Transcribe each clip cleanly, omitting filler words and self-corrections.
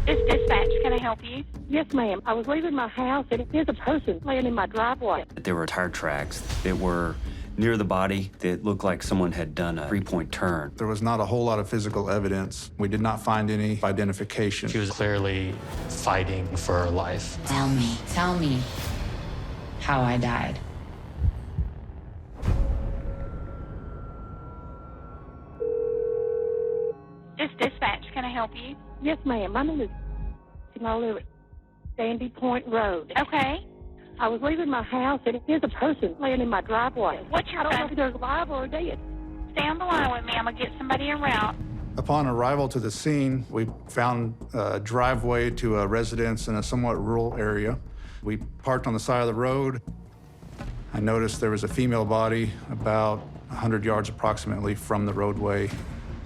This dispatch, can I help you? Yes, ma'am. I was leaving my house, and there's a person laying in my driveway. There were tire tracks that were near the body that looked like someone had done a three-point turn. There was not a whole lot of physical evidence. We did not find any identification. She was clearly fighting for her life. Tell me how I died. This dispatch, can I help you? Yes, ma'am. My name is and I live at Sandy Point Road. Okay. I was leaving my house, and there's a person laying in my driveway. What's your I don't know phone? if they're alive or dead. Stay on the line with me. I'm going to get somebody en route. Upon arrival to the scene, we found a driveway to a residence in a somewhat rural area. We parked on the side of the road. I noticed there was a female body about 100 yards approximately from the roadway,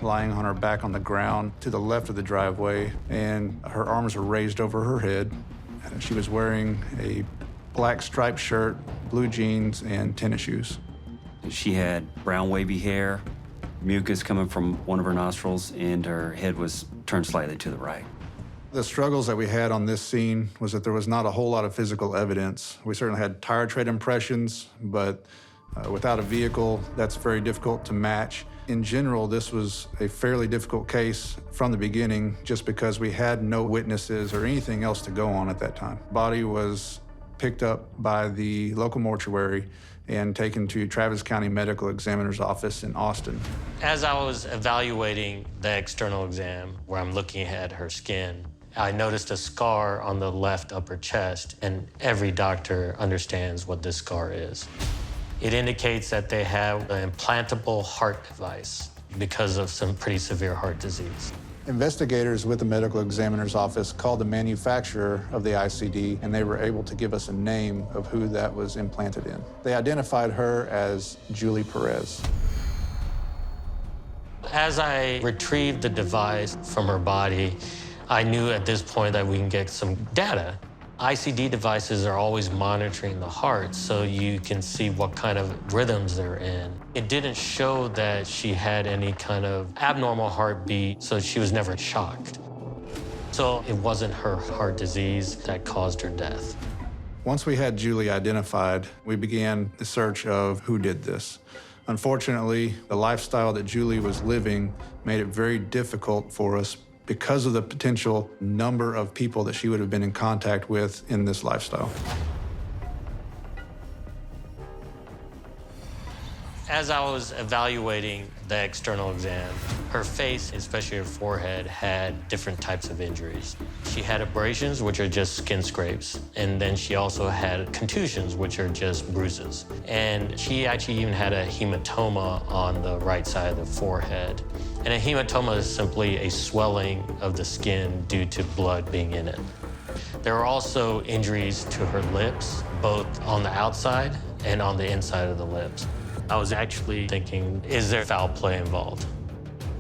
lying on her back on the ground to the left of the driveway, and her arms were raised over her head. She was wearing a black striped shirt, blue jeans, and tennis shoes. She had brown wavy hair, mucus coming from one of her nostrils, and her head was turned slightly to the right. The struggles that we had on this scene was that there was not a whole lot of physical evidence. We certainly had tire tread impressions, but without a vehicle, that's very difficult to match. In general, this was a fairly difficult case from the beginning just because we had no witnesses or anything else to go on at that time. Body was picked up by the local mortuary and taken to Travis County Medical Examiner's office in Austin. As I was evaluating the external exam, where I'm looking at her skin, I noticed a scar on the left upper chest, and every doctor understands what this scar is. It indicates that they have an implantable heart device because of some pretty severe heart disease. Investigators with the medical examiner's office called the manufacturer of the ICD, and they were able to give us a name of who that was implanted in. They identified her as Julie Perez. As I retrieved the device from her body, I knew at this point that we can get some data. ICD devices are always monitoring the heart so you can see what kind of rhythms they're in. It didn't show that she had any kind of abnormal heartbeat, so she was never shocked. So it wasn't her heart disease that caused her death. Once we had Julie identified, we began the search of who did this. Unfortunately, the lifestyle that Julie was living made it very difficult for us because of the potential number of people that she would have been in contact with in this lifestyle. As I was evaluating the external exam, her face, especially her forehead, had different types of injuries. She had abrasions, which are just skin scrapes, and then she also had contusions, which are just bruises. And she actually even had a hematoma on the right side of the forehead. And a hematoma is simply a swelling of the skin due to blood being in it. There were also injuries to her lips, both on the outside and on the inside of the lips. I was actually thinking, is there foul play involved?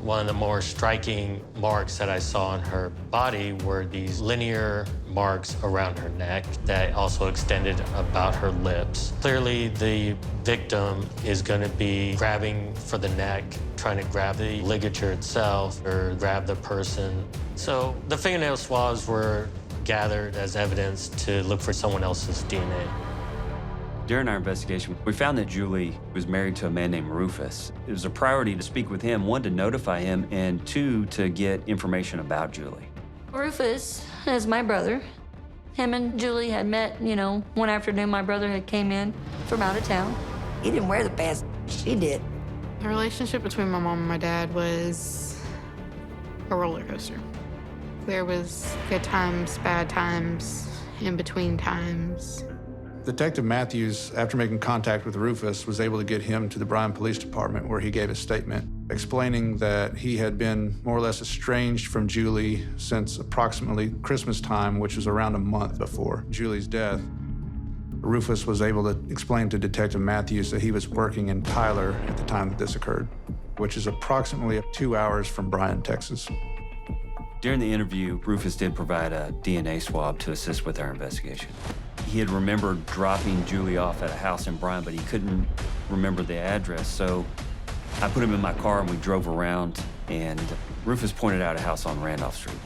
One of the more striking marks that I saw on her body were these linear marks around her neck that also extended about her lips. Clearly, the victim is going to be grabbing for the neck, trying to grab the ligature itself or grab the person. So the fingernail swabs were gathered as evidence to look for someone else's DNA. During our investigation, we found that Julie was married to a man named Rufus. It was a priority to speak with him, one, to notify him, and two, to get information about Julie. Rufus is my brother. Him and Julie had met, one afternoon my brother had came in from out of town. He didn't wear the pants. She did. The relationship between my mom and my dad was a roller coaster. There was good times, bad times, in between times. Detective Matthews, after making contact with Rufus, was able to get him to the Bryan Police Department, where he gave a statement explaining that he had been more or less estranged from Julie since approximately Christmas time, which was around a month before Julie's death. Rufus was able to explain to Detective Matthews that he was working in Tyler at the time that this occurred, which is approximately 2 hours from Bryan, Texas. During the interview, Rufus did provide a DNA swab to assist with our investigation. He had remembered dropping Julie off at a house in Bryan, but he couldn't remember the address, so I put him in my car and we drove around, and Rufus pointed out a house on Randolph Street.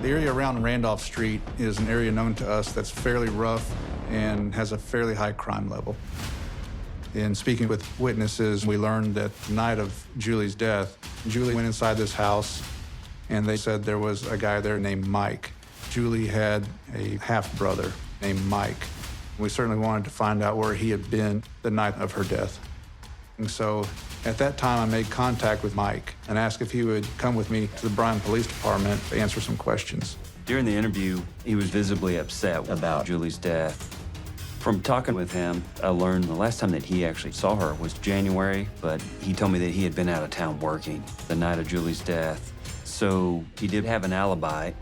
The area around Randolph Street is an area known to us that's fairly rough and has a fairly high crime level. In speaking with witnesses, we learned that the night of Julie's death, Julie went inside this house and they said there was a guy there named Mike. Julie had a half-brother named Mike. We certainly wanted to find out where he had been the night of her death. And so at that time, I made contact with Mike and asked if he would come with me to the Bryan Police Department to answer some questions. During the interview, he was visibly upset about Julie's death. From talking with him, I learned the last time that he actually saw her was January, but he told me that he had been out of town working the night of Julie's death. So he did have an alibi.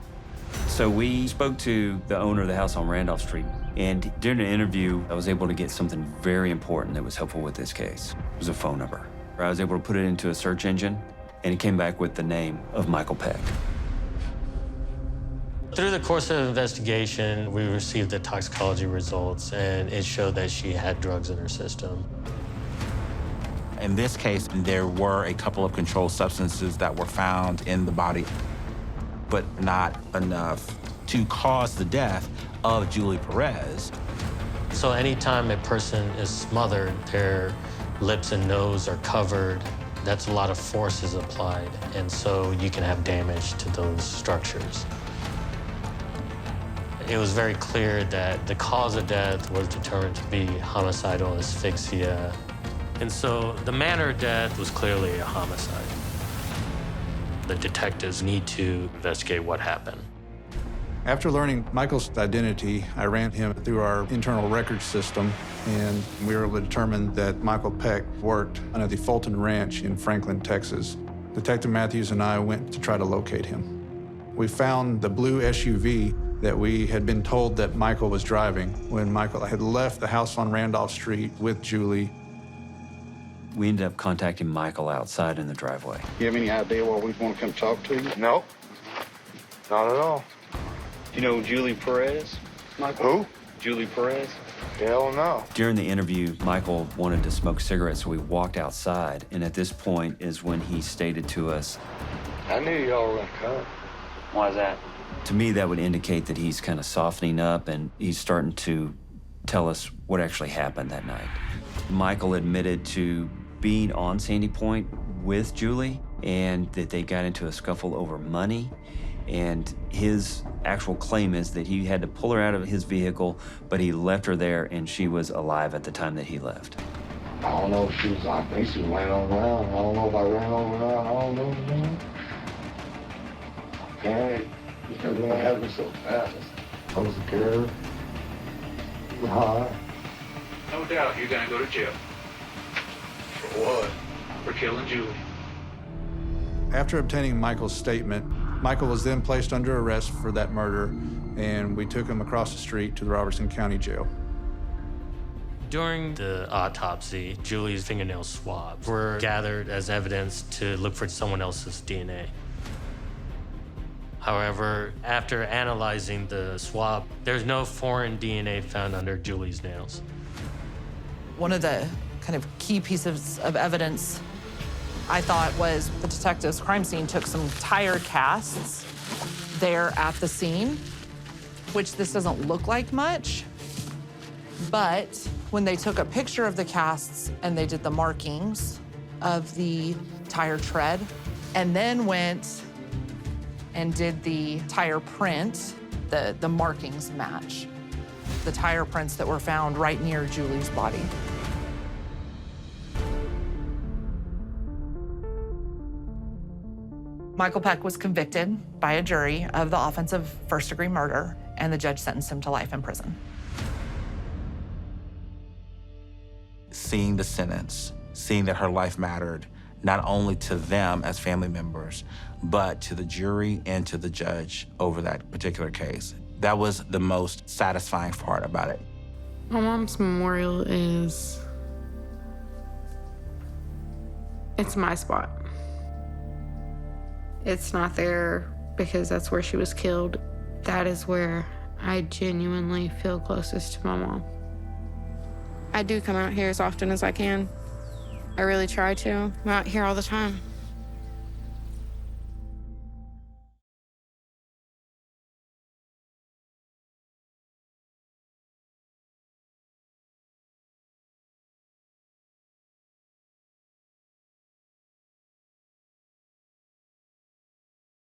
So we spoke to the owner of the house on Randolph Street, and during the interview, I was able to get something very important that was helpful with this case. It was a phone number. I was able to put it into a search engine, and it came back with the name of Michael Peck. Through the course of the investigation, we received the toxicology results, and it showed that she had drugs in her system. In this case, there were a couple of controlled substances that were found in the body, but not enough to cause the death of Julie Perez. So anytime a person is smothered, their lips and nose are covered, that's a lot of force is applied, and so you can have damage to those structures. It was very clear that the cause of death was determined to be homicidal asphyxia. And so the manner of death was clearly a homicide. The detectives need to investigate what happened. After learning Michael's identity, I ran him through our internal records system, and we were able to determine that Michael Peck worked at the Fulton Ranch in Franklin, Texas. Detective Matthews and I went to try to locate him. We found the blue SUV that we had been told that Michael was driving when Michael had left the house on Randolph Street with Julie. We ended up contacting Michael outside in the driveway. You have any idea where we'd want to come talk to you? No, not at all. You know Julie Perez? Who? Julie Perez? Hell no. During the interview, Michael wanted to smoke cigarettes, so we walked outside, and at this point is when he stated to us, I knew y'all were gonna come. Why is that? to me that would indicate that he's kind of softening up and he's starting to tell us what actually happened that night. Michael admitted to being on Sandy Point with Julie and that they got into a scuffle over money. And his actual claim is that he had to pull her out of his vehicle, but he left her there and she was alive at the time that he left. I don't know if she was, I think she was laying on the ground. I don't know if I ran over her. I don't know. Okay, because it happened so fast. I was scared. High. No doubt you're gonna go to jail. For what? For killing Julie. After obtaining Michael's statement, Michael was then placed under arrest for that murder, and we took him across the street to the Robertson County Jail. During the autopsy, Julie's fingernail swabs were gathered as evidence to look for someone else's DNA. However, after analyzing the swab, there's no foreign DNA found under Julie's nails. One of the kind of key pieces of evidence I thought was the detectives' crime scene took some tire casts there at the scene, which this doesn't look like much, but when they took a picture of the casts and they did the markings of the tire tread and then went and did the tire print, the markings match the tire prints that were found right near Julie's body. Michael Peck was convicted by a jury of the offense of first-degree murder, and the judge sentenced him to life in prison. Seeing the sentence, seeing that her life mattered, not only to them as family members, but to the jury and to the judge over that particular case. That was the most satisfying part about it. My mom's memorial it's my spot. It's not there because that's where she was killed. That is where I genuinely feel closest to my mom. I do come out here as often as I can. I really try to. I'm out here all the time.